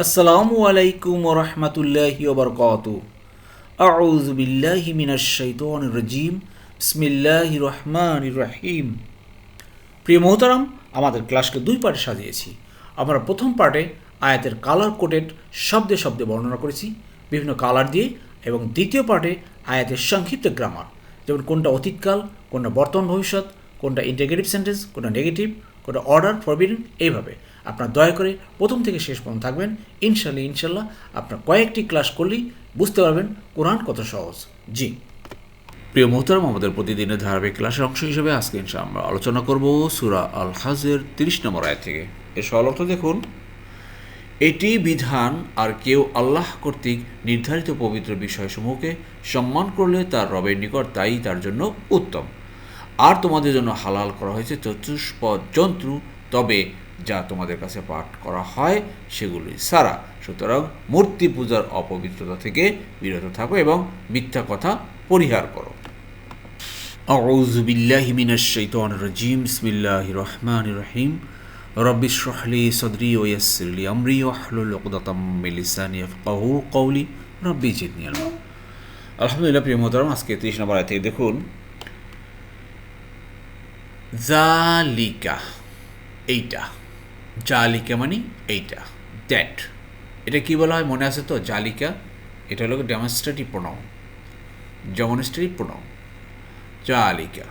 আসসালামু আলাইকুম ওয়া রাহমাতুল্লাহি ওয়া বারাকাতুহু। আউযু বিল্লাহি মিনাশ শাইতানির রাজীম। বিসমিল্লাহির রহমানির রহিম। প্রিয় মোহতারাম, আমাদের ক্লাসকে দুই পার্টে সাজিয়েছি। আমরা প্রথম পার্টে আয়াতের কালার কোডেড শব্দে শব্দে বর্ণনা করেছি বিভিন্ন কালার দিয়ে, এবং দ্বিতীয় পার্টে আয়াতের সংক্ষিপ্ত গ্রামার, যেমন কোনটা অতীতকাল, কোনটা বর্তমান ভবিষ্যৎ, কোনটা ইন্টিগ্রেটিভ সেন্টেন্স, কোনটা নেগেটিভ, কোনটা অর্ডার ফরবিডেন। এইভাবে আপনার দয়া করে প্রথম থেকে শেষ পর্যন্ত থাকবেন। ইনশাল্লাহ আপনার কয়েকটি ক্লাস করলেই বুঝতে পারবেন কোরআন কত সহজ। জি প্রিয় মোহতারাম, আমাদের প্রতিদিনের ধারাবাহিক ক্লাসের অংশ হিসেবে আজকে আমরা আলোচনা করব সূরা আল হাজের 30 নম্বর আয়াত থেকে। এর সরল অর্থ দেখুন, এটি বিধান, আর কেউ আল্লাহ কর্তৃক নির্ধারিত পবিত্র বিষয়সমূহকে সম্মান করলে তার রবের নিকট তাই তার জন্য উত্তম। আর তোমাদের জন্য হালাল করা হয়েছে চতুষ্পদ জন্তু, তবে যা তোমাদের কাছে পাঠ করা হয় সেগুলি সারা। সুতরাং মূর্তি পূজার অপবিত্রতা থেকে বিরত থাকো এবং মিথ্যা কথা পরিহার করো। আউযু বিল্লাহি মিনাশ শাইতানির রাজীম। বিসমিল্লাহির রহমানির রহিম। রব্বি ইশরাহ লি সাদরি ওয়া ইয়াসসির লি আমরি ওয়াহলুল উকদাতাম মিন লিসানি ইয়াফকাহু কওলি রব্বি জিদনি ইলমা। আলহামদুলিল্লাহ, প্রিয় মোহতারাম, আজকে 30 নম্বর আয়াত থেকে দেখুন, জালিকা, এইটা, জালিকা মানে এইটা, দ্যাট। এটা কি বলা হয় মনে আছে তো? জালিকা, এটা হলো ডেমনস্ট্রেটিভ প্রোনাউন, জালিকা।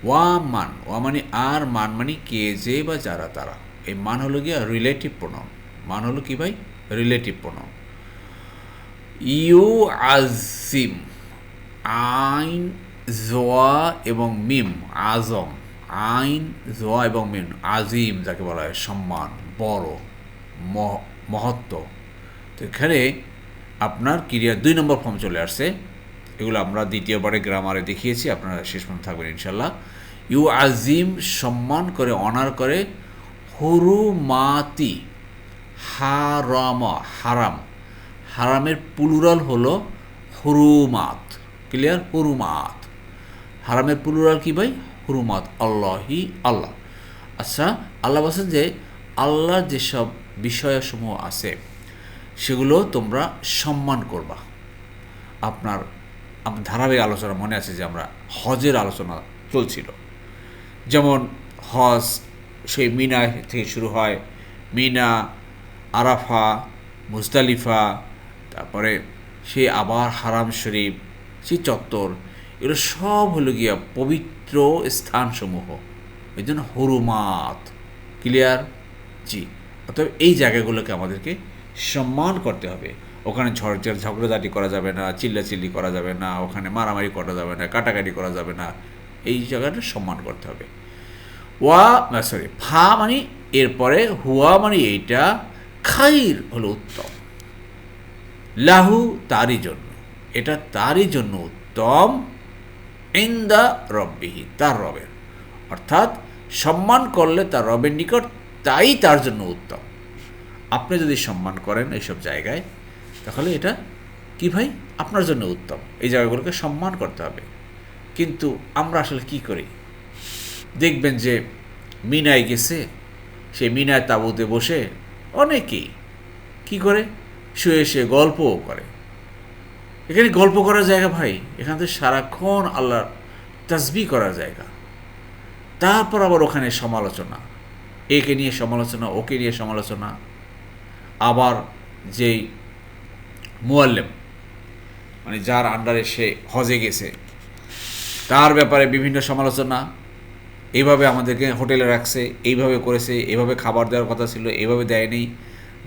ওয়া মান, ওয়া মানে আর, মান মানে কে, যে বা যারা তারা। এই মান হলো গিয়া রিলেটিভ প্রোনাউন। মান হলো কি ভাই? Relative pronoun. ইউ আজিম, আইন জোয়া এবং মিম, আজম, আইন জোয়া এবং মিম, আজিম যাকে বলা হয় সম্মান, বড়, মহত্ব। তো এখানে আপনার ক্রিয়ার 2 নম্বর ফর্ম চলে আসছে। এগুলো আমরা দ্বিতীয়বারে গ্রামারে দেখিয়েছি, আপনারা শেষ পর্যন্ত থাকবেন ইনশাল্লাহ। ইউ আজিম সম্মান করে, অনার করে, হুরুমাতি হারাম, হারাম, হারামের প্লুরাল হলো হুরুমাত। ক্লিয়ার? হুরুমাত। হারামের প্লুরাল কি ভাই? হুরুমাত। আল্লাহি, আল্লাহ। আচ্ছা, আল্লাহ বলছেন যে আল্লাহর যেসব বিষয়সমূহ আছে সেগুলো তোমরা সম্মান করবা। আপনার ধারাবাহিক আলোচনা মনে আছে যে আমরা হজের আলোচনা চলছিল, যেমন হজ সেই মিনা থেকে শুরু হয়, মিনা, আরাফা, মুজদালিফা, তারপরে সে আবার হারাম শরীফ, সেই চত্বর, এগুলো সব হলো গিয়া পবিত্র স্থানসমূহ, এই জন্য হুরুমাত। ক্লিয়ার? জি। অতএব এই জায়গাগুলোকে আমাদেরকে সম্মান করতে হবে। ওখানে ঝগড়াঝাটি করা যাবে না, চিল্লাচিল্লি করা যাবে না, ওখানে মারামারি করা যাবে না, কাটাকাটি করা যাবে না। এই জায়গাটা সম্মান করতে হবে। ফা মানে এরপরে হুয়া মানে এইটা, খাইর হলো উত্তম, লাহু তারই জন্য, এটা তারই জন্য উত্তম, ইনদা রব্বিহি তার রবের, অর্থাৎ সম্মান করলে তার রবের নিকট তাই তার জন্য উত্তম। আপনি যদি সম্মান করেন এইসব জায়গায়, তাহলে এটা কি ভাই? আপনার জন্য উত্তম। এই জায়গাগুলোকে সম্মান করতে হবে। কিন্তু আমরা আসলে কি করি? দেখবেন যে মিনায় গেছে, সে মিনায় তাঁবুতে বসে অনেকেই কি করে? শুয়ে শুয়ে গল্পও করে। এখানে গল্প করার জায়গা ভাই? এখান থেকে সারাক্ষণ আল্লাহর তাসবিহ করার জায়গা। তারপর আবার ওখানে সমালোচনা, একে নিয়ে সমালোচনা, ওকে নিয়ে সমালোচনা। আবার যেই মুআল্লিম মানে যার আন্ডারে সে হজে গেছে, তার ব্যাপারে বিভিন্ন সমালোচনা। এইভাবে আমাদেরকে হোটেলে রাখছে, এইভাবে করেছে, এইভাবে খাবার দেওয়ার কথা ছিল, এইভাবে দেয়নি,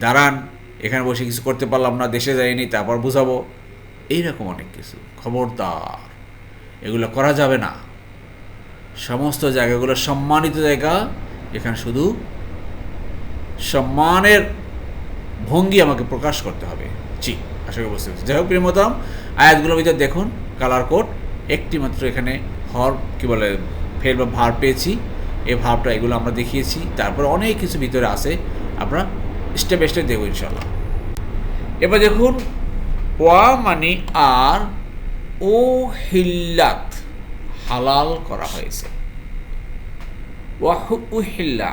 দাঁড়ান এখানে বসে কিছু করতে পারলাম না, দেশে যায়নি, তারপর বুঝাবো। এইরকম অনেক কিছু। খবরদার, এগুলো করা যাবে না। সমস্ত জায়গাগুলো সম্মানিত জায়গা, এখানে শুধু সম্মানের ভঙ্গি আমাকে প্রকাশ করতে হবে। জি, আশা করি বুঝতে পারছি। যাই হোক, প্রিয় মোহতারাম, আয়াতগুলোর ভিতরে দেখুন কালার কোড একটি মাত্র এখানে ফেল বা ভার পেয়েছি। এই ভাবটা এগুলো আমরা দেখিয়েছি। তারপর অনেক কিছু ভিতরে আছে, আমরা স্টেপ বাই স্টেপ দেখব ইনশাল্লাহ। এবার দেখুন, ওয়া মানে আর, ও হিল্লাত হালাল করা হয়েছে, উহিল্লা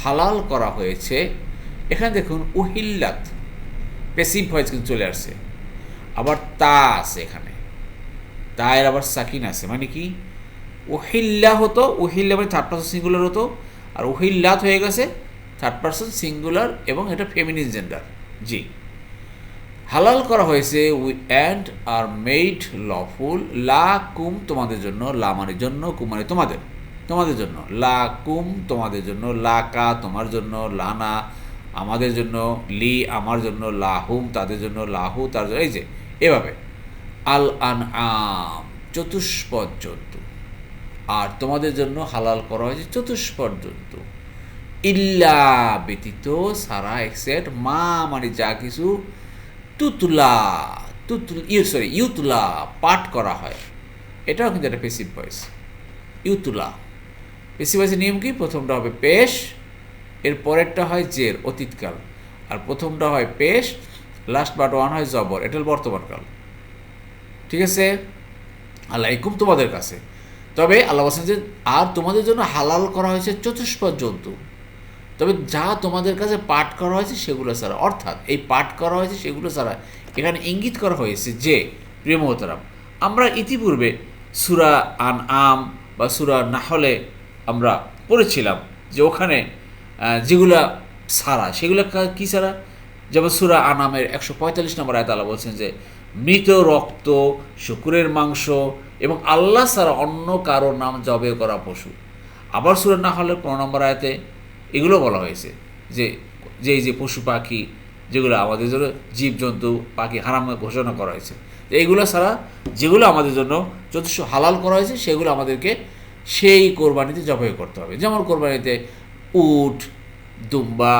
হালাল করা হয়েছে। এখানে দেখুন উহিল্লাত, প্যাসিভ ভয়েস কিন্তু চলে আসছে। আবার তা আছে এখানে, তায়ের আবার সাকিন আছে, মানে কি উহিল্লা হতো, উহিল্লা মানে থার্ড পারসন সিঙ্গুলার হতো, আর উহিল্লাত হয়ে গেছে থার্ড পারসন সিঙ্গুলার এবং এটা ফেমিনিন জেন্ডার। জি, হালাল করা হয়েছে অ্যান্ড আর মেড লফুল লা কুম তোমাদের জন্য, লা মানে জন্য, কুম মানে তোমাদের, তোমাদের জন্য, লা কুম তোমাদের জন্য, লা কা তোমার জন্য, লানা আমাদের জন্য, লি আমার জন্য, লাহুম তাদের জন্য, লাহু তার জন্য, এই যে এভাবে আল আন আম চতুষ্পদ জন্তু, আর তোমাদের জন্য হালাল করা হয়েছে চতুষ্পদ জন্তু, ইল্লা ব্যতীত, সারা এক্সেপ্ট, মা মানে যা কিছু, তুতুলা ইউতুলা পাঠ করা হয়, এটাও কিন্তু একটা পেসিভ ভয়েস। ইউতুলা পেসিভ ভয়েসের নিয়ম কি, প্রথমটা হবে পেশ, এর পরেরটা হয় জের অতীতকাল, আর প্রথমটা হয় পেশ, লাস্ট বাট ওয়ান হয় জবর, এটা হল বর্তমানকাল। ঠিক আছে, আলাইকুম তোমাদের কাছে। তবে আল্লাহ বলছেন যে আর তোমাদের জন্য হালাল করা হয়েছে চতুষ্পদ জন্তু, তবে যা তোমাদের কাছে পাঠ করা হয়েছে সেগুলো ছাড়া, অর্থাৎ এই পাঠ করা হয়েছে সেগুলো ছাড়া এখানে ইঙ্গিত করা হয়েছে যে প্রিয় মোহতারাম, আমরা ইতিপূর্বে সূরা আনআম বা সূরা নাহলে আমরা পড়েছিলাম যে ওখানে যেগুলা ছাড়া সেগুলো কী ছাড়া, যেমন সূরা আনআমের 145 নম্বর আয়াতে আল্লাহ বলছেন যে মৃত রক্ত, শূকরের মাংস এবং আল্লাহ ছাড়া অন্য কারো নাম জবে করা পশু। আবার সূরা নাহলের 15 নম্বর আয়াতে এগুলো বলা হয়েছে যে এই যে পশু পাখি যেগুলো আমাদের জন্য, জীবজন্তু পাখি হারাম ঘোষণা করা হয়েছে, এইগুলো ছাড়া যেগুলো আমাদের জন্য যথেষ্ট হালাল করা হয়েছে সেগুলো আমাদেরকে সেই কোরবানিতে জবাই করতে হবে। যেমন কোরবানিতে উট, দুম্বা,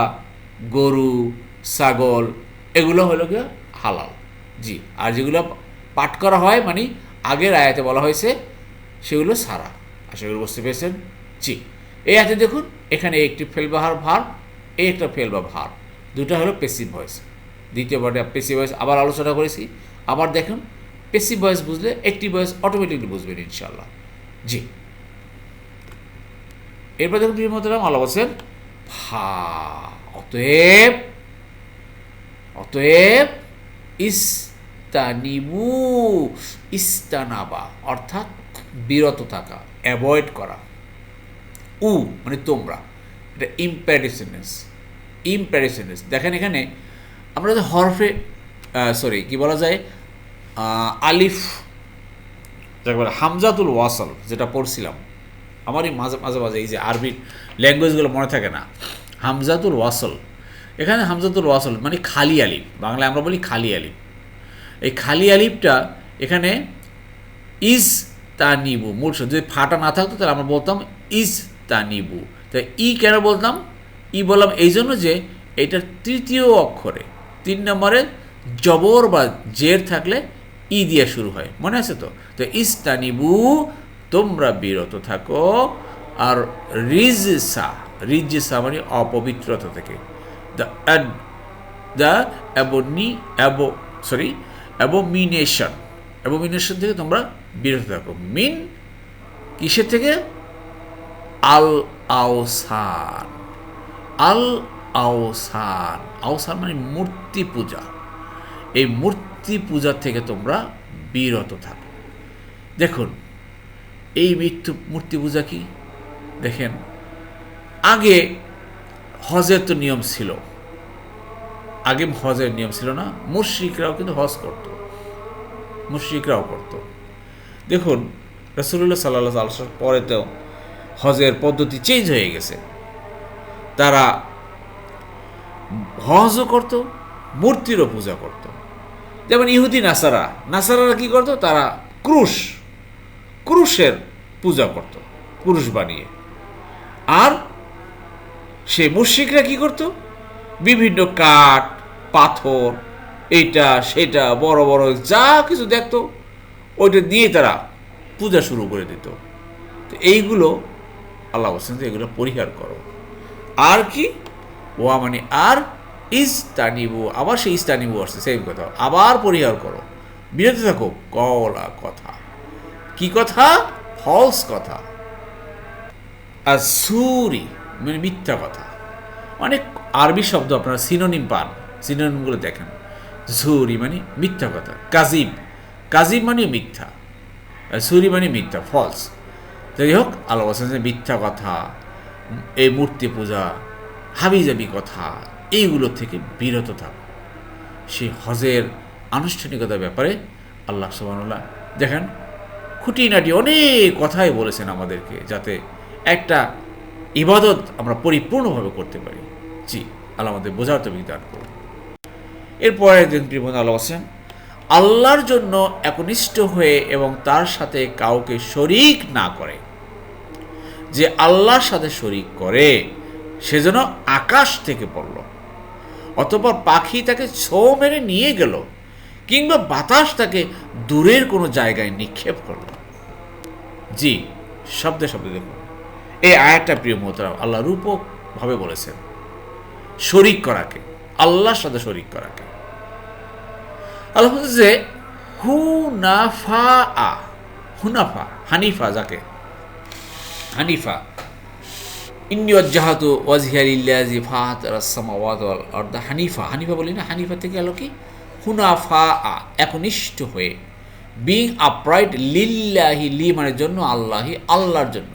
গরু, ছাগল, এগুলো হলো কি হালাল। জি, আর যেগুলো পাঠ করা হয় মানে আগের আয়াতে বলা হয়েছে সেগুলো ছাড়া। আশা করি বুঝতে পেরেছেন। জি, এই আয়াতে দেখুন এখানে একটি ফেলবাহার ভার, এই একটা ফেলবা ভার, দুটা হলো পেসিভ ভয়েস। দ্বিতীয় পার্টে পেসিভ ভয়েস আবার আলোচনা করেছি। আবার দেখুন পেসিভ ভয়েস বুঝলে অ্যাক্টিভ ভয়েস অটোমেটিকলি বুঝবেন ইনশাল্লাহ। জি, এরপর দেখুন প্রিয় মোহতারাম আল্লাহ বলছেন ভা, অতএব অতএব ইস্তানিবু, ইস্তানাবা অর্থাৎ বিরত থাকা, অ্যাভয়েড করা, উ মানে তোমরা, এটা ইম্প্যারিসনেস। ইম্প্যারিসনেস দেখেন এখানে আমরা যে হরফে কি বলা যায়, আলিফ যাকে বলে হামজাতুল ওয়াসল যেটা পড়ছিলাম, আমারই মাঝে মাঝে মাঝে এই যে আরবি ল্যাঙ্গুয়েজগুলো মনে থাকে না, হামজাতুল ওয়াসল, এখানে হামজাতুল ওয়াসল মানে খালি আলিফ, বাংলায় আমরা বলি খালি আলিফ। এই খালি আলিফটা এখানে ইজ তানিবু, মূল যদি ফাটা না থাকতো তাহলে আমরা বলতাম ইজ তানিবু। তাই ই কেন বলতাম, ই বললাম এই জন্য যে এটার তৃতীয় অক্ষরে 3 নম্বরে জবর বা জের থাকলে ই দিয়ে শুরু হয়, মনে আছে তো। তো ইস্তানিবু তোমরা বিরত থাকো, আর রিজসা, রিজসা মানে অপবিত্রতা থেকে, দ্য অ্যাবোমিনেশন, অ্যাবোমিনেশন থেকে তোমরা বিরত থাকো। মিন কিসের থেকে, আল আওসান, আল আওসান, আওসান মানে মূর্তি পূজা, এই মূর্তি পূজা থেকে তোমরা বিরত থাকো। দেখুন এই মূর্তি পূজা কি, দেখেন আগে হজের তো নিয়ম ছিল, আগে হজের নিয়ম ছিল না, মুশরিকরাও কিন্তু হজ করত, মুশরিকরাও করত। দেখুন রাসূলুল্লাহ সাল্লাল্লাহু আলাইহি ওয়াসাল্লাম পরে তো হজের পদ্ধতি চেঞ্জ হয়ে গেছে, তারা হজও করত, মূর্তিরও পূজা করত। যেমন ইহুদি নাসারারা কি করত, তারা ক্রুশের পূজা করত, ক্রুশ বানিয়ে। আর সে মুশরিকরা কি করত, বিভিন্ন কাঠ পাথর এইটা সেটা বড় বড় যা কিছু দেখতো ওইটা দিয়ে তারা পূজা শুরু করে দিত। তো এইগুলো আল্লাহ বলছেন যে এগুলো পরিহার করো। আর কি ওয়া মানে আর ইস্তানিবু, আবার সেই ইস্তানিবু আসছে সেম কথা, আবার পরিহার করো, বিরত থাকো কওলা কথা, কি কথা, ফলস কথা, আর সুরি মানে মিথ্যা কথা। অনেক আরবি শব্দ আপনারা সিনোনিম পান, সিনোনিমগুলো দেখেন। ঝুরি মানে মিথ্যা কথা, কাজিব, কাজিব মানে মিথ্যা, ঝুরি মানে মিথ্যা, ফলস। যাই হোক, আল্লাহ বলছেন যে মিথ্যা কথা, এই মূর্তি পূজা, হাবিজাবি কথা, এইগুলো থেকে বিরত থাকো। সেই হজের আনুষ্ঠানিকতার ব্যাপারে আল্লাহ সুবহানাল্লাহ দেখেন খুঁটিনাটি অনেক কথাই বলেছেন আমাদেরকে, যাতে একটা ইবাদত আমরা পরিপূর্ণভাবে করতে পারি। জি, আল্লাহ আমাদের বোঝার তৌফিক দান করুন। এরপরে আল্লাহ বলছেন, আল্লাহর জন্য একনিষ্ঠ হয়ে এবং তার সাথে কাউকে শরিক না করে। যে আল্লাহর সাথে শরিক করে সে যেন আকাশ থেকে পড়ল, অতঃপর পাখি তাকে ছো মেরে নিয়ে গেল, কিংবা বাতাস তাকে দূরের কোনো জায়গায় নিক্ষেপ করল। জি, শব্দে শব্দে দেখুন এই আয়াতটা প্রিয় মোহতারাম আল্লাহ রূপকভাবে বলেছেন শরিক করাকে, আল্লাহর সাথে শরিক করাকে। আল্লাহ বলছে যে হুনাফা, হুনাফা হানিফা, যাকে হানিফা, ইন্নী ওয়াজ্জাহাতু ওয়াজহিয়া লিল্লাযী ফাতারাস সামাওয়াতি ওয়াল আরদ, হানিফা, হানিফা বলি না, হানিফা থেকে এলো কি হুনাফা, একনিষ্ঠ হয়ে, বিং আপরাইট, লিল্লাহি, লি মানে জন্য, আল্লাহি আল্লাহর জন্য,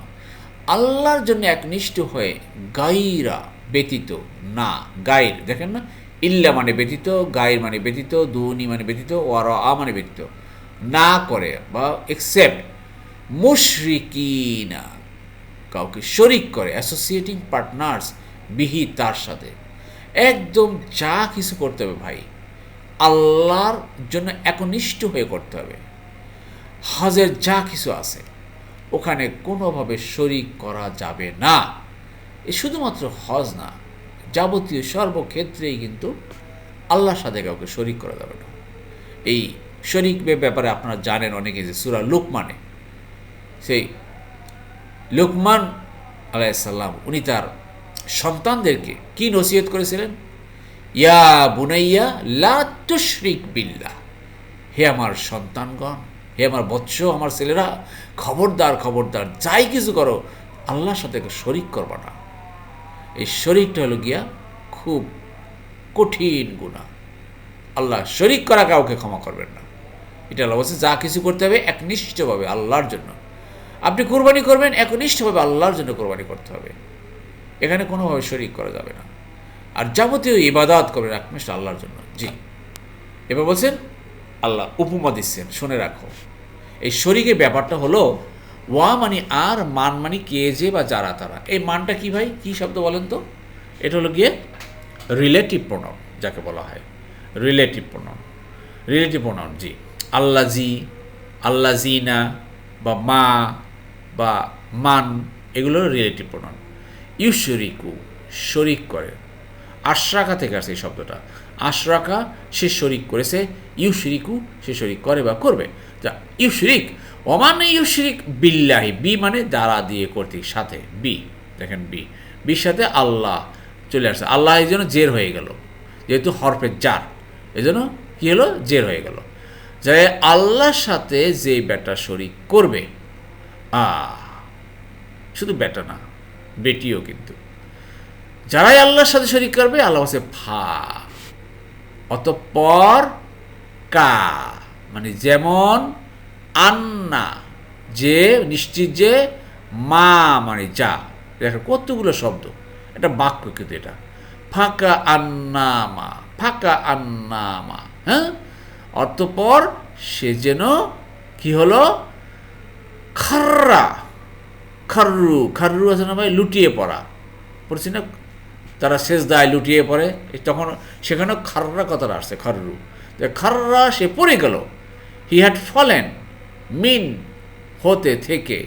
আল্লাহর জন্য একনিষ্ঠ হয়ে, গাইরা ব্যতীত না, গাইর দেখেন না, ইল্লা মানে ব্যতীত, গাইর মানে ব্যতীত, দুনি মানে ব্যতীত, ওয়ারা মানে ব্যতীত, না করে বা এক্সেপ্ট, মুশরিকিনা কাউকে শরিক করে, অ্যাসোসিয়েটিং পার্টনার্স, বিহি তার সাথে, একদম যা কিছু করতে হবে ভাই আল্লাহর জন্য একনিষ্ঠ হয়ে করতে হবে। হজের যা কিছু আছে ওখানে কোনোভাবে শরিক করা যাবে না। এ শুধুমাত্র হজ না, যাবতীয় সর্বক্ষেত্রেই কিন্তু আল্লাহর সাথে কাউকে শরিক করা যাবে না। এই শরিক ব্যাপারে আপনারা জানেন অনেকে, যে সূরা লুকমানে সেই লুকমান আলাইহিসসালাম উনি তার সন্তানদেরকে কি নসিহত করেছিলেন, ইয়া বুনাইয়া লা তুশরিক বিল্লাহ, হে আমার সন্তানগণ, হে আমার বৎস, আমার ছেলেরা, খবরদার খবরদার, যাই কিছু করো আল্লাহর সাথে শরিক করবা না। এই শরিকটা হলো গিয়া খুব কঠিন গুনাহ, আল্লাহ শরিক করা কাউকে ক্ষমা করবেন না। এটা আল্লাহ বলছে যা কিছু করতে হবে একনিষ্ঠভাবে আল্লাহর জন্য। আপনি কোরবানি করবেন একনিষ্ঠভাবে আল্লাহর জন্য কোরবানি করতে হবে, এখানে কোনোভাবে শরিক করা যাবে না। আর যাবতীয় ইবাদত করবেন একনিষ্ঠ আল্লাহর জন্য। জি, এবার বলছেন আল্লাহ উপমা দিচ্ছেন, শুনে রাখো। এই শরিকের ব্যাপারটা হলো ওয়া মানে আর, মান মানে কে যে বা যারা তারা। এই মানটা কি ভাই, কি শব্দ বলেন তো? এটা হলো গিয়ে রিলেটিভ প্রোনাউন, যাকে বলা হয় রিলেটিভ প্রোনাউন। রিলেটিভ প্রোনাউন, জি, আল্লাজি, আল্লাজিনা বা মা বা মান, এগুলো রিলেটিভ প্রোনাউন। ইউশরিকু শরিক করে, আশরাকা থেকে আসছে এই শব্দটা, আশরাকা সে শরিক করেছে, ইউশরিকু সে শরিক করে বা করবে। যা ইউশরিক, ওমান ইউশরিক বিল্লাহি, বি মানে দ্বারা দিয়ে কর্তৃক, সাথে বি, দেখেন বি, বির সাথে আল্লাহ চলে আসছে, আল্লাহ এই জন্য জের হয়ে গেল, যেহেতু হরফের জার, এই জন্য কী হলো, জের হয়ে গেল। যে আল্লাহর সাথে যে বেটা শরিক করবে, শুধু বেটা না বেটিও, কিন্তু যারাই আল্লাহর সাথে শরিক করবে আল্লাহ হচ্ছে ফা, অতঃপর কা মানে যেমন, আন্না যে নিশ্চিত, যে মা মানে যা, দেখো কতগুলো শব্দ, এটা বাক্য কিন্তু এটা, ফাঁকা আন্নামা, ফাঁকা আন্নামা, হ্যাঁ, অতঃপর সে যেন কি হলো, খাররা, খাররু, খাররু আছে না ভাই, লুটিয়ে পড়া, পড়ছি না, তারা সেজদায় লুটিয়ে পড়ে, তখন সেখানেও খাররা কথাটা আসছে, খাররু, খাররা সে পড়ে গেল, হি হ্যাড ফলেন, মিন হতে থেকে,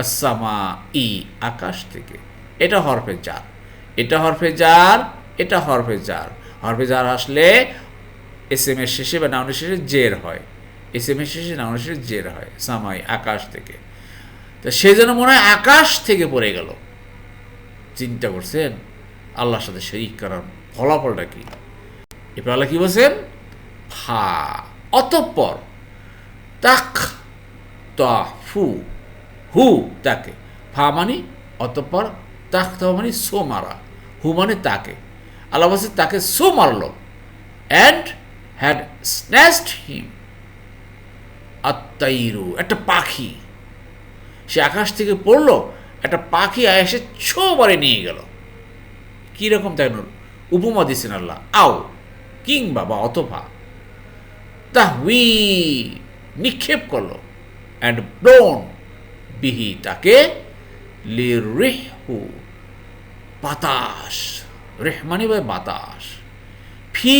আসামা ই আকাশ থেকে, এটা হরফে জার, এটা হরফে জার, এটা হরফে জার, হরফে জার আসলে এস এম এর শেষে বা নাউনের শেষে জের হয়, এস এম এর শেষে নাউনের শেষে জের হয়, সামাই আকাশ থেকে, তো সে যেন মনে হয় আকাশ থেকে পড়ে গেল। চিন্তা করছেন আল্লাহর সাথে শরীক করার ফলাফলটা কি? এরপর আল্লাহ কি বলছেন, ফা, অতঃপর, তাক তফু, হু তাকে, ফা মানে অতঃপর, তাক ত মানে সো মারা, হু মানে তাকে, আল্লাহ বলছে তাকে সো মারল, অ্যান্ড হ্যাড স্ন্যাচড হিম আত্মাইরু, একটা পাখি, সে আকাশ থেকে পড়লো, একটা পাখি এসে ছোবারে নিয়ে গেল। কীরকম তাই উপমা দিচ্ছেন আল্লাহ, আও কিংবা বা অথবা, তাহউই নিক্ষেপ করলো, অ্যান্ড ব্লোন বিহি তাকে, লিরিহু বাতাস, রেহমানি বা বাতাস, ফি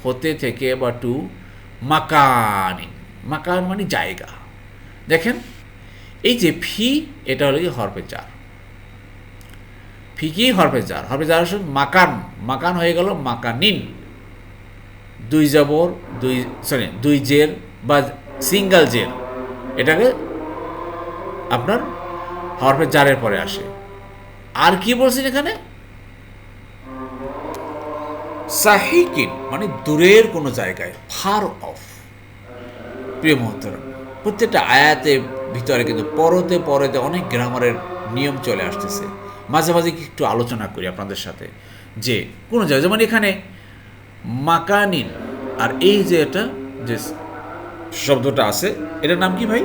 হতে থেকে বা টু মাকানি, মাকান মানে জায়গা। দেখেন এই যে ফি, এটা হলো কি হরফে জার, ফি কি হরফে জার, হরফে জার আসলে মাকান, মাকান হয়ে গেল মাকানিন, দুই জবর দুই জের বা সিঙ্গেল জের, এটাকে আপনার হরফে জারের পরে আসে। আর কি বলছেন এখানে, সাহিকিন মানে দূরের কোনো জায়গায়, ফার অফ। প্রিয় মহতরম, প্রত্যেকটা আয়াতের ভিতরে কিন্তু পরতে পরতে অনেক গ্রামারের নিয়ম চলে আসতেছে। মাঝে মাঝে একটু আলোচনা করি আপনাদের সাথে যে কোনো জায়গায়, যেমন এখানে মাকানিন, আর এই যে এটা যে শব্দটা আছে, এটার নাম কি ভাই?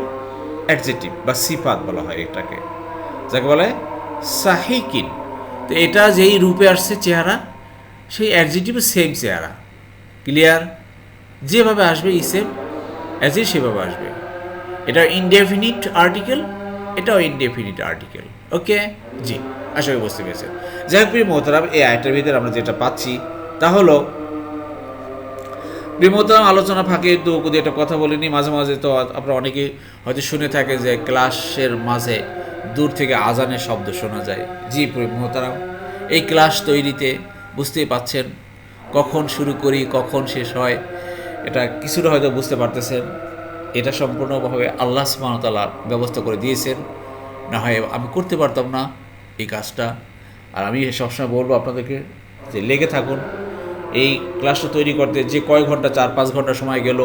অ্যাডজেক্টিভ বা সিফাত বলা হয় এটাকে, যাকে বলা হয় সাহিকিন। তো এটা যেই রূপে আসছে চেহারা, সেই অ্যাডজেক্টিভের সেম চেহারা, ক্লিয়ার? যেভাবে আসবে ইসেম অ্যাজ ই সেভাবে আসবে। এটা ইনডেফিনিট আর্টিকেল, এটাও ইনডেফিনিট আর্টিকেল। ওকে, জি, আশা করি বুঝতে পেরেছেন। যাই হোক প্রিয় মোহতারাম, এই আয়টার ভিতরে আমরা যেটা পাচ্ছি তা হলো, প্রিয় মোহতারাম, আলোচনা ফাঁকে তো যদি একটা কথা বলিনি, মাঝে মাঝে তো আপনারা অনেকেই হয়তো শুনে থাকে যে ক্লাসের মাঝে দূর থেকে আজানের শব্দ শোনা যায়। জি প্রিয় মোহতারাম, এই ক্লাস তৈরিতে বুঝতেই পাচ্ছেন কখন শুরু করি কখন শেষ হয়, এটা কিছুটা হয়তো বুঝতে পারতেছেন। এটা সম্পূর্ণভাবে আল্লাহ সুবহানাহু ওয়া তাআলা ব্যবস্থা করে দিয়েছেন, না হয় আমি করতে পারতাম না এই কাজটা। আর আমি সবসময় বলবো আপনাদেরকে যে লেগে থাকুন এই ক্লাসটা তৈরি করতে। যে কয় ঘন্টা, 4-5 ঘন্টা সময় গেল,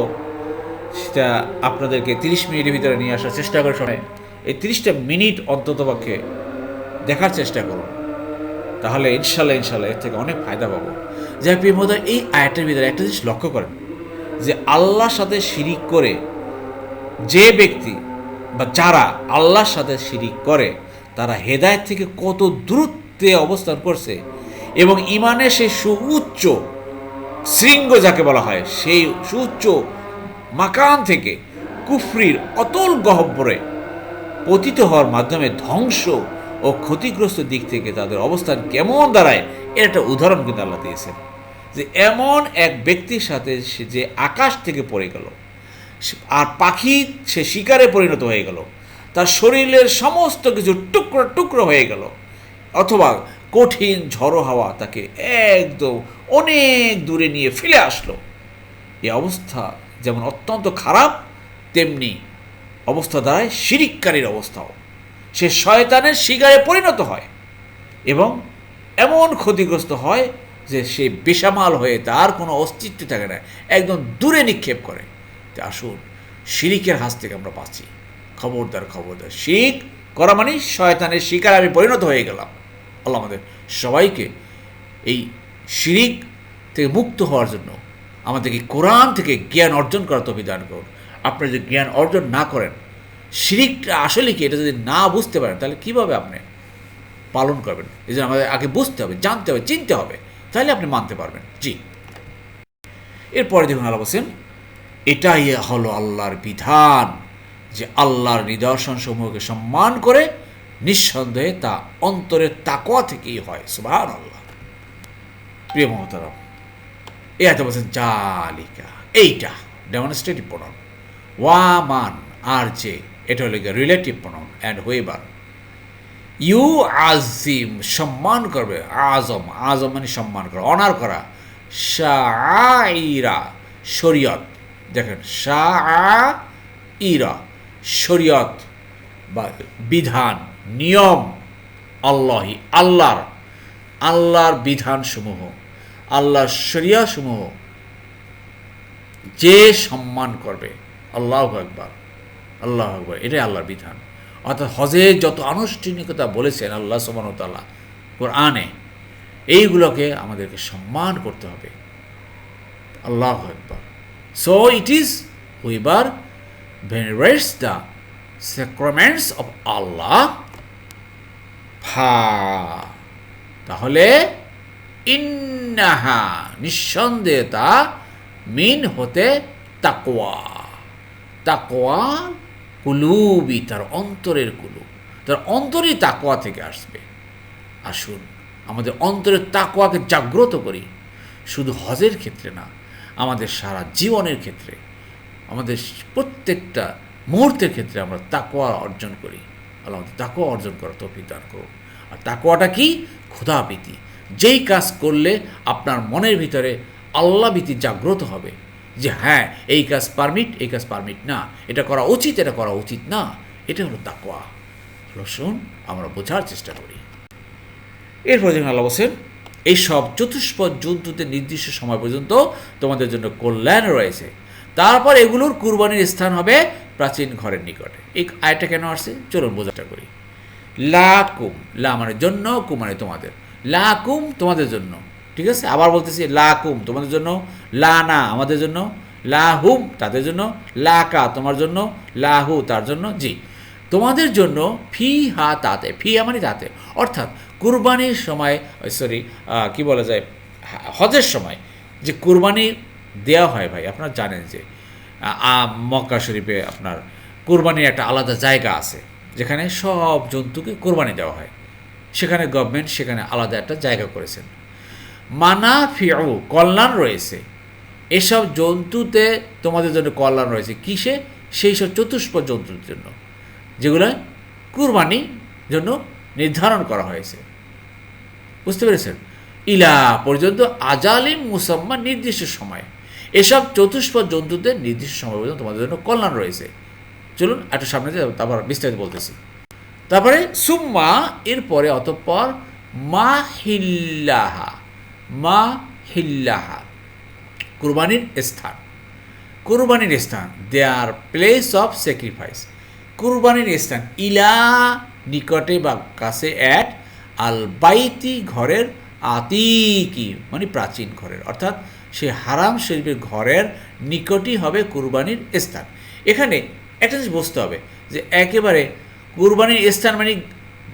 সেটা আপনাদেরকে 30 মিনিটের ভিতরে নিয়ে আসার চেষ্টা করে। সময় এই 30টা মিনিট অন্ততপক্ষে দেখার চেষ্টা করুন, তাহলে ইনশাল্লাহ এর থেকে অনেক ফায়দা পাবো। যাই প্রিয় মহোদয়, এই আয়াতের ভিতরে একটা জিনিস লক্ষ্য করেন যে আল্লাহর সাথে শিরিক করে যে ব্যক্তি বা যারা আল্লাহর সাথে শিরিক করে, তারা হেদায়েত থেকে কত দূরত্বে অবস্থান করছে, এবং ইমানের সেই সুউচ্চ শৃঙ্গ যাকে বলা হয়, সেই সুউচ্চ মাকান থেকে কুফরির অতল গহ্বরে পতিত হওয়ার মাধ্যমে ধ্বংস ও ক্ষতিগ্রস্ত দিক থেকে তাদের অবস্থান কেমন দাঁড়ায়, এর একটা উদাহরণ কিন্তু আল্লাহ দিয়েছেন। যে এমন এক ব্যক্তির সাথে সে যে আকাশ থেকে পড়ে গেল, আর পাখি সে শিকারে পরিণত হয়ে গেল, তার শরীরের সমস্ত কিছু টুকরো টুকরো হয়ে গেল, অথবা কঠিন ঝড়ো হাওয়া তাকে একদম অনেক দূরে নিয়ে ফেলে আসলো। এই অবস্থা যেমন অত্যন্ত খারাপ, তেমনি অবস্থা দাঁড়ায় শিরিককারীর অবস্থাও। সে শয়তানের শিকারে পরিণত হয় এবং এমন ক্ষতিগ্রস্ত হয় যে সে বেসামাল হয়ে তার কোনো অস্তিত্ব থাকে না, একদম দূরে নিক্ষেপ করে। তো আসুন, শিরিকের হাত থেকে আমরা বাঁচি। খবরদার খবরদার, শিরিক করা মানে শয়তানের শিকার আমি পরিণত হয়ে গেলাম। আল্লাহ আমাদের সবাইকে এই শিরিক থেকে মুক্ত হওয়ার জন্য আমাদেরকে কোরআন থেকে জ্ঞান অর্জন করার তৌফিক দান করুন। আপনারা যদি জ্ঞান অর্জন না করেন, শিরিকটা আসলে কি এটা যদি না বুঝতে পারেন, তাহলে কীভাবে আপনি পালন করবেন? এই জন্য আমাদের আগে বুঝতে হবে, জানতে হবে, চিনতে হবে, তাহলে আপনি মানতে পারবেন। জি, এরপরে দেখুন আল্লাহ বলছেন, এটাই হলো আল্লাহর বিধান যে আল্লাহর নিদর্শন সমূহকে সম্মান করে নিঃসন্দেহে তা অন্তরের তাকওয়া থেকেই হয়। সুবহানাল্লাহ। প্রিয় মহতারাম, এই আয়াতে বলছেন জালিকা, এইটা ডেমনস্ট্রেটিভ প্রোনাউন, ওয়ামান আর যে, এটা হলো relative pronoun, and whoever you Azim সম্মান করবে, আজম, আজম মানে সম্মান করা, অনার করা, শাআইরা শরীয়ত, দেখেন শাআইরা শরীয়ত বা বিধান, নিয়ম, আল্লাহি আল্লাহর বিধানসমূহ, আল্লাহর শরিয়াসমূহ যে সম্মান করবে, আল্লাহু আকবার, আল্লাহু আকবার, এটাই আল্লাহর বিধান। অর্থাৎ হজের যত আনুষ্ঠানিকতা বলেছেন আল্লাহ সুবহানাহু ওয়া তাআলা কোরআনে, এইগুলোকে আমাদেরকে সম্মান করতে হবে। Allahu Akbar. So it is whoever venerates the sacraments of Allah, তাহলে ইন্নাহা নিঃসন্দেহে তা মিন হতে তাকওয়া, তাকওয়া কুলুবি, তার অন্তরের কুলুব, তার অন্তরই তাকওয়া থেকে আসবে। আসুন আমাদের অন্তরের তাকওয়াকে জাগ্রত করি, শুধু হজের ক্ষেত্রে না, আমাদের সারা জীবনের ক্ষেত্রে, আমাদের প্রত্যেকটা মুহূর্তের ক্ষেত্রে আমরা তাকওয়া অর্জন করি। আল্লাহ আমাদের তাকওয়া অর্জন করার তৌফিক দান করুন। আর তাকওয়াটা কি? খোদাভীতি। যেই কাজ করলে আপনার মনের ভিতরে আল্লাহভীতি জাগ্রত হবে, যে হ্যাঁ এই কাজ পারমিট, এই কাজ পারমিট না, এটা করা উচিত, এটা করা উচিত না, এটা হলো তাকওয়া। শুন আমরা বোঝার চেষ্টা করি। এরপর যখন আল্লাহ বলছেন এই সব চতুষ্পদ জন্তুতে নির্দিষ্ট সময় পর্যন্ত তোমাদের জন্য কল্যাণ রয়েছে, তারপর এগুলোর কুরবানির স্থান হবে প্রাচীন ঘরের নিকটে। এই আয়টা কেন আসছে চলুন বোঝাটা করি। লাকুম, লা মানে জন্য, কুম মানে তোমাদের, লাকুম তোমাদের জন্য, ঠিক আছে। আবার বলতেছি লাকুম তোমাদের জন্য, লা না আমাদের জন্য, লাহুম তাদের জন্য, লাকা তোমার জন্য, লাহু তার জন্য, জি তোমাদের জন্য, ফি হা তাতে, ফি মানে তাতে, অর্থাৎ কুরবানির সময়, সরি কি বলা যায়, হজের সময় যে কুরবানি দেওয়া হয় ভাই, আপনারা জানেন যে মক্কা শরীফে আপনার কুরবানির একটা আলাদা জায়গা আছে যেখানে সব জন্তুকে কোরবানি দেওয়া হয়। সেখানে গভর্নমেন্ট সেখানে আলাদা একটা জায়গা করেছেন। মানাফিউ কল্যাণ রয়েছে, এসব জন্তুতে তোমাদের জন্য কল্যাণ রয়েছে। কিসে? সেই সব চতুষ্পদ জন্তুর জন্য যেগুলো কুরবানির জন্য নির্ধারণ করা হয়েছে। বুঝতে পেরেছেন? ইলা পর্যন্ত আজালিম মুসাম্মা নির্দিষ্ট সময়, এসব চতুষ্পদ জন্তুতে নির্দিষ্ট সময় পর্যন্ত তোমাদের জন্য কল্যাণ রয়েছে। চলুন একটু সামনে যাই, তারপর বিস্তারিত বলতেছি। তারপরে সুম্মা অতঃপর মাহিল্লাহা, মাহিল্লাহা কুরবানির স্থান, কুরবানির স্থান, দেয়ার প্লেস অফ স্যাক্রিফাইস, কুরবানির স্থান, ইলা নিকটে বা কাছে, অ্যাট আল বাইতি ঘরের, আতিকি মানে প্রাচীন ঘরের, অর্থাৎ সে হারাম শরীফের ঘরের নিকটই হবে কুরবানির স্থান। এখানে একটা জিনিস বুঝতে হবে যে একেবারে কুরবানির স্থান মানে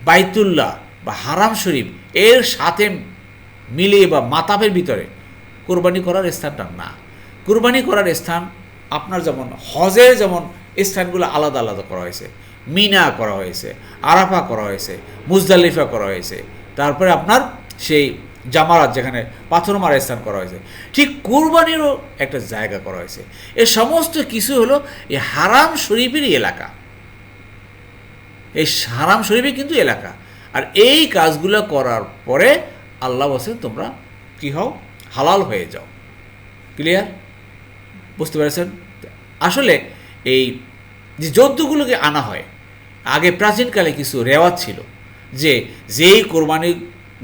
বাইতুল্লাহ বা হারাম শরীফ এর সাথে মিলিয়ে বা মাতাবের ভিতরে কোরবানি করার স্থানটা না। কুরবানি করার স্থান আপনার যেমন হজের যেমন স্থানগুলো আলাদা আলাদা করা হয়েছে, মিনা করা হয়েছে, আরাফা করা হয়েছে, মুজদালিফা করা হয়েছে, তারপরে আপনার সেই জামারাত যেখানে পাথর মারা স্থান করা হয়েছে, ঠিক কুরবানিরও একটা জায়গা করা হয়েছে। এ সমস্ত কিছু হলো এই হারাম শরীফেরই এলাকা, এই হারাম শরীফই কিন্তু এলাকা। আর এই কাজগুলো করার পরে আল্লাহ বলছেন তোমরা কি হও, হালাল হয়ে যাও। ক্লিয়ার? বুঝতে পেরেছেন? আসলে এই যে জন্তুগুলোকে আনা হয়, আগে প্রাচীনকালে কিছু রেওয়াজ ছিল যে যেই কোরবানি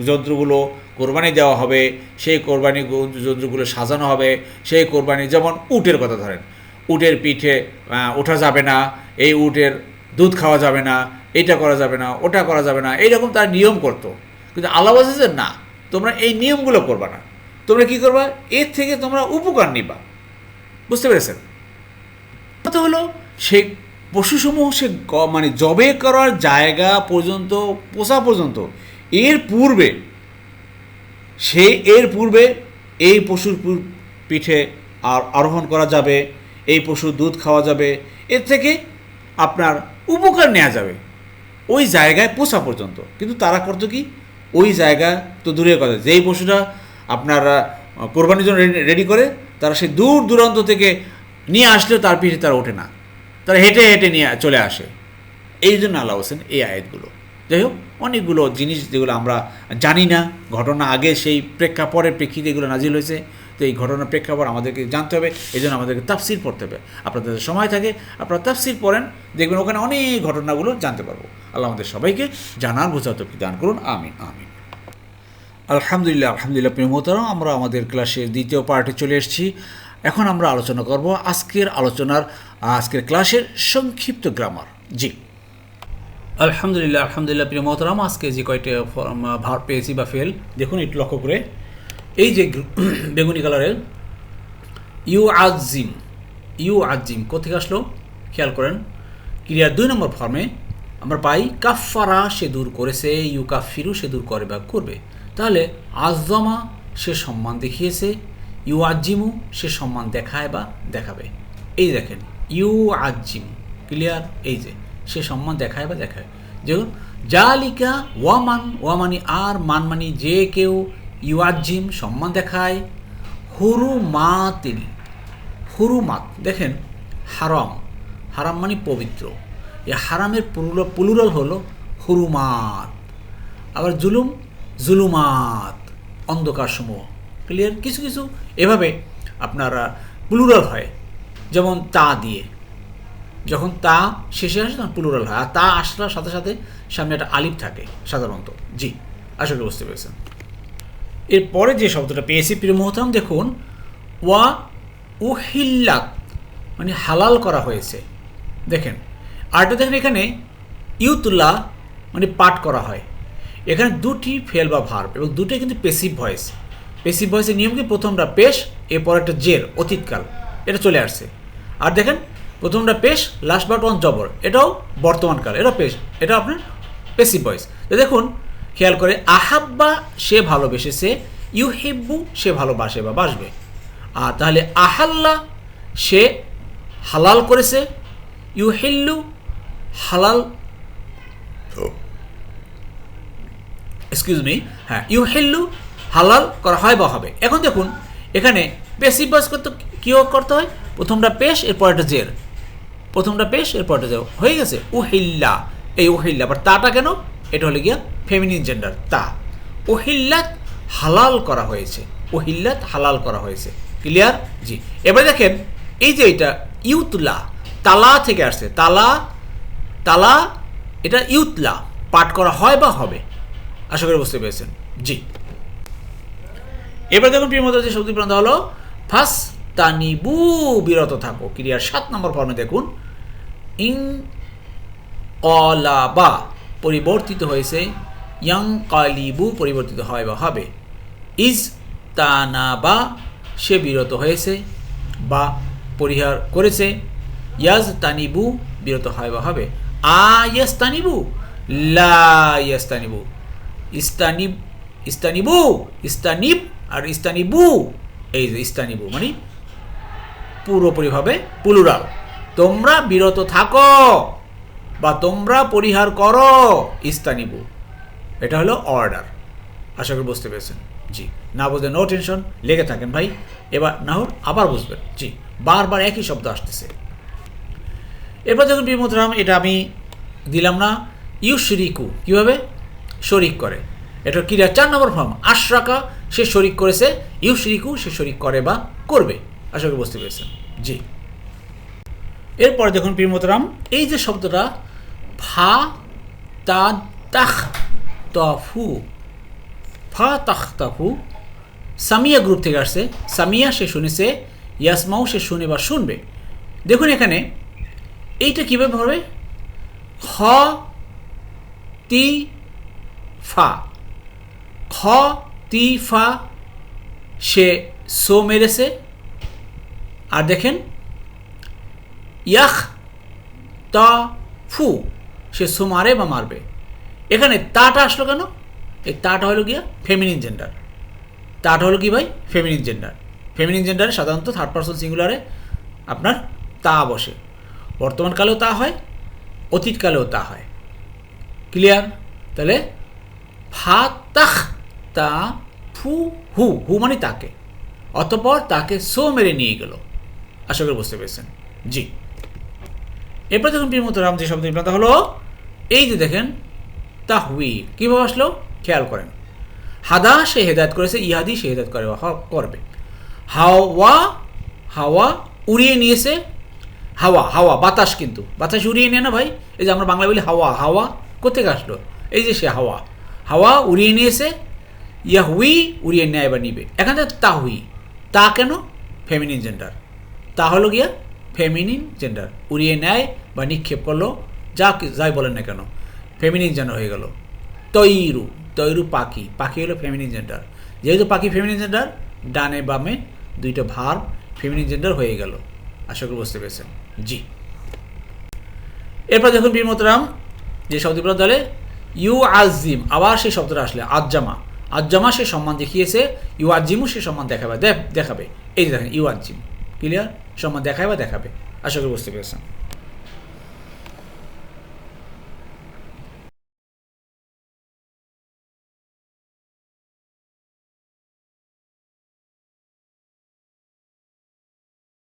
যন্ত্রগুলো কোরবানি দেওয়া হবে সেই কোরবানি যন্ত্রগুলো সাজানো হবে, সেই কোরবানি, যেমন উটের কথা ধরেন, উটের পিঠে ওঠা যাবে না, এই উটের দুধ খাওয়া যাবে না, এটা করা যাবে না, ওটা করা যাবে না, এইরকম তার নিয়ম করতো। কিন্তু আল্লাহ বলছে না, তোমরা এই নিয়মগুলো করবা না, তোমরা কি করবা, এর থেকে তোমরা উপকার নিবা। বুঝতে পেরেছেন? কথা হলো সেই পশুসমূহ সে মানে জবে করার জায়গা পর্যন্ত পোষা পর্যন্ত, এর পূর্বে এই পশুর পিঠে আর আরোহণ করা যাবে, এই পশুর দুধ খাওয়া যাবে, এর থেকে আপনার উপকার নেওয়া যাবে ওই জায়গায় পোষা পর্যন্ত। কিন্তু তারা করতো কি, ওই জায়গা তো দূরের কথা, যেই পশুটা আপনার কোরবানির জন্য রেডি করে তারা সেই দূর দূরান্ত থেকে নিয়ে আসলেও তার পিঠে তারা ওঠে না, তারা হেঁটে হেঁটে নিয়ে চলে আসে। এই জন্য আল্লাহ হোসেন এই আয়াতগুলো, যাই হোক অনেকগুলো জিনিস যেগুলো আমরা জানি না, ঘটনা আগে সেই প্রেক্ষাপটের প্রেক্ষিতে এগুলো নাজিল হয়েছে, তো এই ঘটনার প্রেক্ষাপট আমাদেরকে জানতে হবে, এই জন্য আমাদেরকে তাফসির পড়তে হবে। আপনাদের সময় থাকে আপনারা তাফসির পড়েন, দেখবেন ওখানে অনেক ঘটনাগুলো জানতে পারবো। আল্লাহ আমাদের সবাইকে জানার বোঝার তৌফিক দান করুন, আমিন আমিন। আলহামদুলিল্লাহ, আলহামদুলিল্লাহ। প্রিয় মোহতারাম, আমরা আমাদের ক্লাসের দ্বিতীয় পার্টে চলে এসেছি। এখন আমরা আলোচনা করব আজকের ক্লাসের সংক্ষিপ্ত গ্রামার। জি আলহামদুলিল্লাহ, আলহামদুলিল্লাহ। প্রিয় মোহতারাম, আজকে যে কয়টা ভার পেয়েছি বা ফেল, দেখুন একটু লক্ষ্য করে, এই যে বেগুনি কালারের ইউ আজিম, ইউ আজিম কোথেকে আসলো খেয়াল করেন। ক্রিয়ার 2 নম্বর ফর্মে আমরা পাই কাফারা সে দূর করেছে, ইউ কাফিরু সে দূর করে বা করবে। তাহলে আজমা সে সম্মান দেখিয়েছে, ইউ আজিমু সে সম্মান দেখায় বা দেখাবে। এই দেখেন ইউ আজিম, ক্লিয়ার, এই যে সে সম্মান দেখায় বা দেখায়। যেমন জালিকা ওয়ামান, ওয়ামানি আর, মান মানি যে কেউ, ইউ আজিম সম্মান দেখায়, হুরুমাতিল, হুরুমাত দেখেন হারাম, হারাম মানে পবিত্র, এই হারামের প্লুরাল হলো হুরুমাত। আবার জুলুম, জুলুমাত অন্ধকার সমূহ, ক্লিয়ার। কিছু কিছু এভাবে আপনারা প্লুরাল হয়, যেমন তা দিয়ে, যখন তা শেষে আসে তখন প্লুরাল হয়, আর তা আসার সাথে সাথে সামনে একটা আলিফ থাকে সাধারণত। জি, আসলে বুঝতে পেরেছেন। এরপরে যে শব্দটা পেয়েছি প্রিয় মোহতারাম, দেখুন ওয়া উহিল্লাত মানে হালাল করা হয়েছে। দেখেন আরটা দেখেন, এখানে ইউতুল্লাহ মানে পাঠ করা হয়। এখানে দুটি ফেল বা ভার্ব এবং দুটোই কিন্তু পেসিভ ভয়েস। পেসিভ ভয়েসের নিয়ম কি, প্রথমটা পেশ, এরপর একটা জের অতীতকাল, এটা চলে আসছে। আর দেখেন প্রথমটা পেশ, লাস্ট বাট ওয়ান জবর, এটাও বর্তমানকাল, এটা পেশ, এটা আপনার পেসিভ ভয়েস। তো দেখুন খেয়াল করে, আহাব্বা সে ভালোবেসেছে, ইউহিব্বু সে ভালোবাসে বা বাসবে। আর তাহলে আহাল্লা সে হালাল করেছে, ইউহিল্লু হালাল, এক্সকিউজ মি, হ্যাঁ ইউহিল্লু হালাল করা হয় বা হবে। এখন দেখুন এখানে পেসিভ ভয়েস করতে কী করতে হয়, প্রথমটা পেশ এরপর একটা জের, প্রথমটা পেশ এরপর একটা জের হয়ে গেছে উহিল্লা। এই উহিল্লা, আবার তাটা কেন, এটা হলে গিয়া ফেমিনিন জেন্ডার তা। উহিল্লাত হালাল করা হয়েছে, উহিল্লাত হালাল করা হয়েছে, ক্লিয়ার। জি, এবার দেখেন এই যে এটা ইউতলা, তালা থেকে আসছে, তালা, তালা এটা ইউতলা পাঠ করা হয় বা হবে, আশা করি বুঝতে পেরেছেন। জি, এবার দেখুন প্রিয় মতো যে শব্দ প্রান্ত হলো ফাস তানিবু বিরত থাকো, ক্রিয়ার 7 নম্বর ফর্মে দেখুন ইং কলাবা পরিবর্তিত হয়েছে, ইয়াং কালিবু পরিবর্তিত হয় বা হবে, ইজ তানাবা সে বিরত হয়েছে বা পরিহার করেছে, ইয়াজ তানিবু বিরত হয় বা হবে, আয়াস তানিবু লা ইয়াস তানিবু, ইস্তানিব, ইস্তানিবু, ইস্তানিব আর ইস্তানিবু, এই যে ইস্তানিবু মানে পুরোপুরিভাবে প্লুরাল, তোমরা বিরত থাকো বা তোমরা পরিহার করো, ইস্তানিবু, এটা হলো অর্ডার। আশা করি বুঝতে পেরেছেন। জি, না বুঝলে নো টেনশন, লেগে থাকেন ভাই, এবার না হোক আবার বুঝবেন। জি, বারবার একই শব্দ আসতেছে। এরপর দেখুন বিমুদ্রাম, এটা আমি দিলাম না, ইউশরিকু কীভাবে শরিক করে, এটা ক্রিয়া 4 নম্বর ফর্ম, আশরাকা সে শরিক করেছে, ইউশরিকু সে শরিক করে বা করবে, আশা করি বুঝতে পেরেছেন। জি, এরপরে দেখুন প্রিয়মতরাম, এই যে শব্দটা ফা তা তাখ তফু, ফা তাখ তফু সামিয়া গ্রুপ থেকে আসছে, সামিয়া সে শুনেছে, ইয়াসমাউ সে শুনে বা শুনবে। দেখুন এখানে এইটা কীভাবে হবে, খ তি ফা, খ তি ফা সে সো মেরেছে, আর দেখেন ইয়াখ তা ফু সে সো মারে বা মারবে। এখানে তাটা আসলো কেন, এই তাটা হলো গিয়া ফেমিনিন জেন্ডার, তাটা হলো কি ভাই ফেমিনিন জেন্ডার। ফেমিনিন জেন্ডারে সাধারণত থার্ড পারসন সিঙ্গুলারে আপনার তা বসে, বর্তমানকালেও তা হয়, অতীতকালেও তা হয়, ক্লিয়ার। তাহলে ফা তাখ তা ফু হু, হু মানে তাকে, অতঃপর তাকে সো মেরে নিয়ে গেল, আশা করি বুঝতে পেরেছেন। জি, এরপর দেখুন প্রিয়মতরাম যে শব্দ প্রান্ত হলো, এই যে দেখেন তাহউই কীভাবে আসলো খেয়াল করেন, হাদা সে হেদায়ত করেছে, ইহাদি সে হেদায়ত করে করবে, হাওয়া, হাওয়া উড়িয়ে নিয়েছে, হাওয়া, হাওয়া বাতাস, কিন্তু বাতাস উড়িয়ে নিয়ে না ভাই, এই যে আমরা বাংলা বলি হাওয়া, হাওয়া কোথেকে আসলো, এই যে সে হাওয়া, হাওয়া উড়িয়ে নিয়েছে, ইয়াহুই উড়িয়ে নেয় বা নিবে। এখানে তাহুই, তা কেন ফেমিনিন জেন্ডার, তা হলো গিয়া ফেমিনিন জেন্ডার, উড়িয়ে নেয় বা নিক্ষেপ করলো, যাই বলেন না কেন ফেমিনিন জেন্ডার হয়ে গেল। তৈরু, তৈরু পাখি, পাখি হলো ফেমিনিন জেন্ডার, যেহেতু পাখি ফেমিনিন জেন্ডার, ডানে বামে দুইটা ভার্ব ফেমিনিন জেন্ডার হয়ে গেল। আশা করি বুঝতে পেরেছেন। জি, এরপর দেখুন প্রিয় মোহতারাম, যে শব্দগুলো তাহলে ইউ আজিম, আবার সেই শব্দটা আসলে আজ্জামা। আজ্জামা সে সম্মান দেখিয়েছে, ইউ আজিমও সে সম্মান দেখাবে। এই যে দেখেন ইউ আজিম, ক্লিয়ার, সম্মান দেখায় বা দেখাবে। আশা করি বুঝতে পেরেছেন।